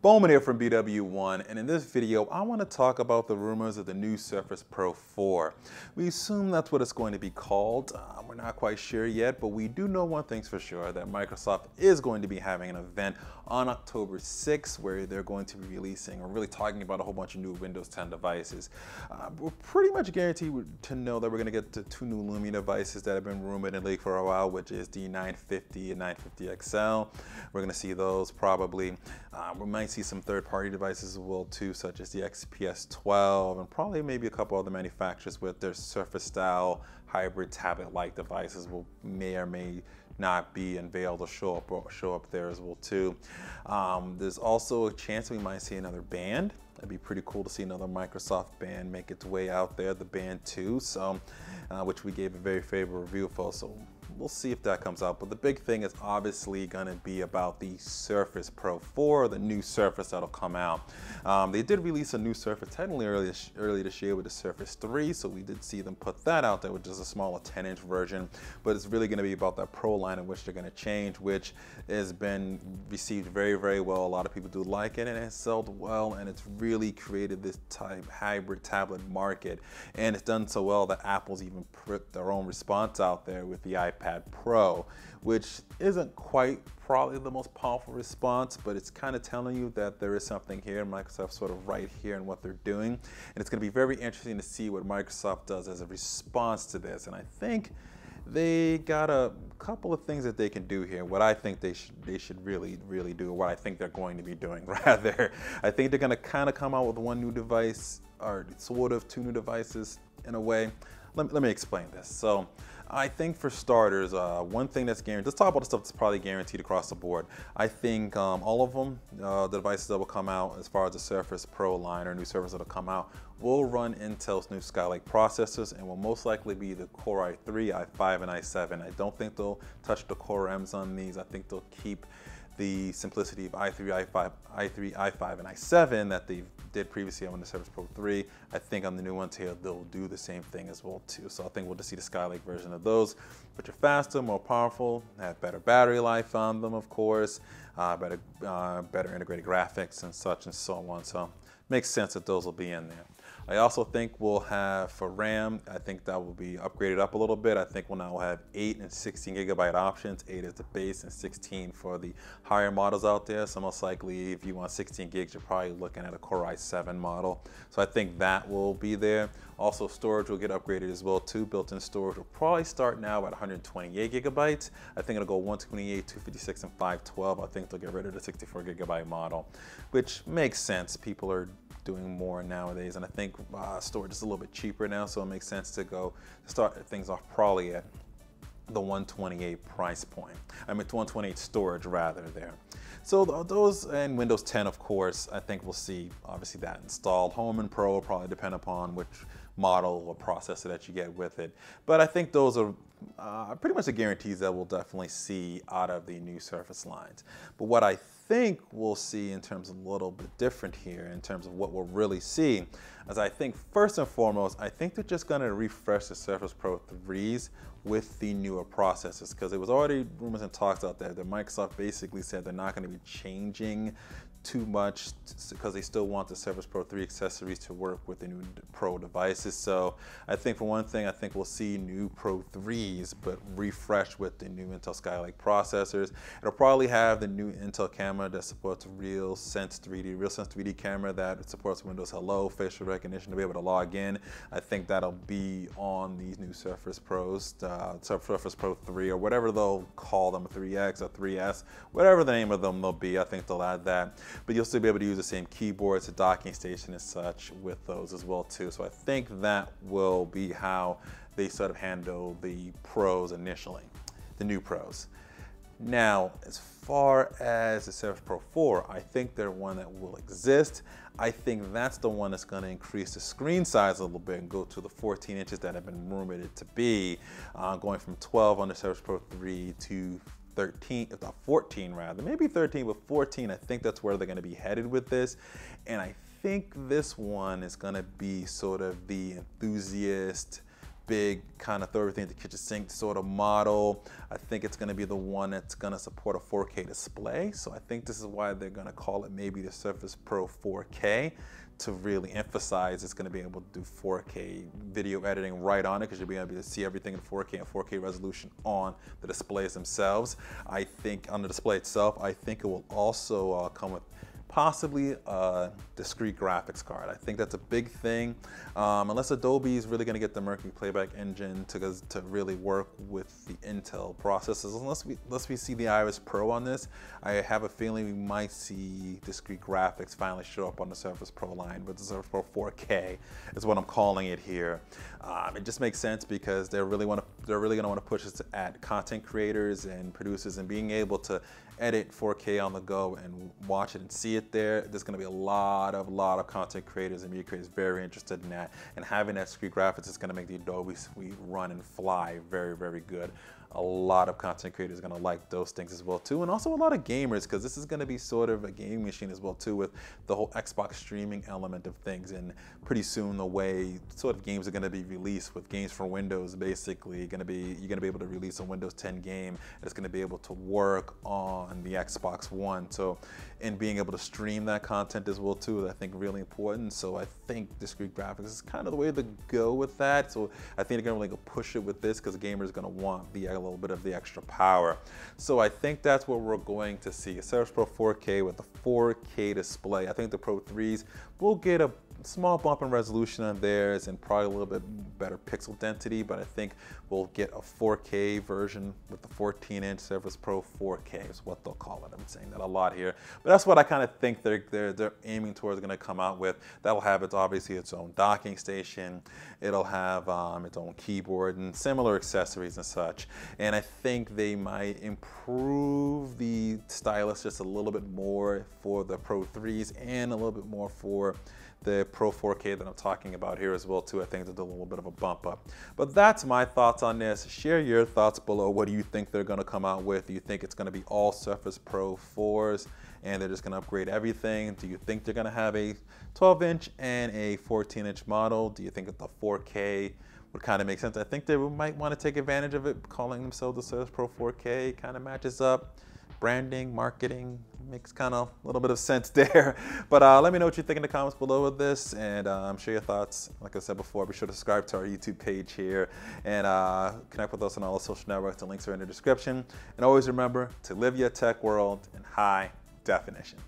BWOne here from BWOne, and in this video I want to talk about the rumors of the new Surface Pro 4. We assume that's what it's going to be called. We're not quite sure yet, but we do know one thing's for sure, that Microsoft is going to be having an event on October 6th where they're going to be releasing or really talking about a whole bunch of new Windows 10 devices. We're pretty much guaranteed to know that we're going to get the two new Lumia devices that have been rumored and leaked for a while, which is the 950 and 950 XL. We're going to see those probably. We might see some third-party devices as well too, such as the XPS 12 and probably maybe a couple other manufacturers with their Surface-style hybrid tablet-like devices may or may not be unveiled or show up there as well too. There's also a chance we might see another band. It'd be pretty cool to see another Microsoft band make its way out there, the Band 2, so which we gave a very favorable review for. So we'll see if that comes out. But the big thing is obviously going to be about the Surface Pro 4, the new Surface that'll come out. They did release a new Surface technically early this year with the Surface 3, so we did see them put that out there, which is a smaller 10-inch version. But it's really going to be about that Pro line in which they're going to change, which has been received very, very well. A lot of people do like it, and it has sold well, and it's really created this type hybrid tablet market. And it's done so well that Apple's even put their own response out there with the iPad Pro, which isn't quite probably the most powerful response, but it's kind of telling you that there is something here. Microsoft's sort of right here in what they're doing, and it's going to be very interesting to see what Microsoft does as a response to this. And I think they got a couple of things that they can do here. What I think they should really do, or what I think they're going to be doing rather. I think they're going to kind of come out with one new device, or sort of two new devices in a way. Let me explain this. So I think for starters, one thing that's guaranteed, let's talk about the stuff that's probably guaranteed across the board. I think all of them, the devices that will come out as far as the Surface Pro line or new Surface that'll come out, will run Intel's new Skylake processors and will most likely be the Core i3, i5, and i7. I don't think they'll touch the Core M's on these. I think they'll keep the simplicity of i3, i5, and i7 that they did previously on the Surface Pro 3. I think on the new ones here, they'll do the same thing as well too. So I think we'll just see the Skylake version of those, which are faster, more powerful, have better battery life on them, of course, better integrated graphics and such and so on. So it makes sense that those will be in there. I also think we'll have, for RAM, I think that will be upgraded up a little bit. I think we'll now have 8 and 16 gigabyte options. 8 is the base and 16 for the higher models out there. So most likely if you want 16 gigs, you're probably looking at a Core i7 model. So I think that will be there. Also storage will get upgraded as well too. Built-in storage will probably start now at 128 gigabytes. I think it'll go 128, 256, and 512. I think they'll get rid of the 64 gigabyte model, which makes sense. People are doing more nowadays, and I think storage is a little bit cheaper now, so it makes sense to start things off probably at the 128 price point. I mean, 128 storage rather there. So those, and Windows 10, of course, I think we'll see obviously that installed. Home and Pro will probably depend upon which model or processor that you get with it. But I think those are pretty much the guarantees that we'll definitely see out of the new Surface lines. But what I think we'll see in terms of a little bit different here, in terms of what we'll really see, is I think first and foremost, I think they're just going to refresh the Surface Pro 3s with the newer processors, because there was already rumors and talks out there that Microsoft basically said they're not going to be changing too much because they still want the Surface Pro 3 accessories to work with the new Pro devices. So I think for one thing, I think we'll see new Pro 3s, but refreshed with the new Intel Skylake processors. It'll probably have the new Intel camera that supports RealSense 3D camera that supports Windows Hello, facial recognition to be able to log in. I think that'll be on these new Surface Pros, Surface Pro 3 or whatever they'll call them, 3X or 3S, whatever the name of them will be. I think they'll add that. But you'll still be able to use the same keyboards, the docking station and such with those as well too. So I think that will be how they sort of handle the Pros initially, the new Pros. Now, as far as the Surface Pro 4, I think they're one that will exist. I think that's the one that's going to increase the screen size a little bit and go to the 14 inches that have been rumored it to be, going from 12 on the Surface Pro 3 to 13, if not 14 rather, maybe 13, but 14, I think that's where they're going to be headed with this. And I think this one is going to be sort of the enthusiast big kind of throw everything at the kitchen sink sort of model. I think it's going to be the one that's going to support a 4K display. So I think this is why they're going to call it maybe the Surface Pro 4K, to really emphasize it's going to be able to do 4K video editing right on it, because you'll be able to see everything in 4K and 4K resolution on the displays themselves. I think on the display itself, I think it will also come with possibly a discrete graphics card. I think that's a big thing, unless Adobe is really going to get the Mercury Playback Engine to really work with the Intel processors. Unless we see the Iris Pro on this, I have a feeling we might see discrete graphics finally show up on the Surface Pro line, but the Surface Pro 4K is what I'm calling it here. It just makes sense because they're really going to want to push this at content creators and producers, and being able to edit 4K on the go and watch it and see it there. There's going to be a lot of content creators and media creators very interested in that, and having that discrete graphics is going to make the Adobe Suite run and fly very, very good. A lot of content creators are going to like those things as well too, and also a lot of gamers, because this is going to be sort of a gaming machine as well too, with the whole Xbox streaming element of things. And pretty soon the way sort of games are going to be released, with games for Windows, basically you're going to be able to release a Windows 10 game, and it's going to be able to work on the Xbox One. So, and being able to stream that content as well too, I think really important. So I think discrete graphics is kind of the way to go with that. So I think they're going to really go push it with this, because gamers are going to want a little bit of the extra power. So I think that's what we're going to see, a Surface Pro 4K with a 4K display. I think the Pro 3s will get a small bump in resolution on theirs and probably a little bit better pixel density, but I think we'll get a 4K version with the 14-inch Surface Pro 4K is what they'll call it. I'm saying that a lot here, but that's what I kind of think they're aiming towards, going to come out with. That'll have obviously its own docking station. It'll have its own keyboard and similar accessories and such. And I think they might improve the stylus just a little bit more for the Pro 3s and a little bit more for the Pro 4K that I'm talking about here as well too. I think there's a little bit of a bump up. But that's my thoughts on this. Share your thoughts below. What do you think they're going to come out with? Do you think it's going to be all Surface Pro 4s and they're just going to upgrade everything? Do you think they're going to have a 12-inch and a 14-inch model? Do you think that the 4K would kind of make sense? I think they might want to take advantage of it, calling themselves the Surface Pro 4K. Kind of matches up. Branding, marketing, makes kind of a little bit of sense there. But let me know what you think in the comments below with this, and share your thoughts. Like I said before, be sure to subscribe to our YouTube page here, and connect with us on all the social networks. The links are in the description. And always remember to live your tech world in high definition.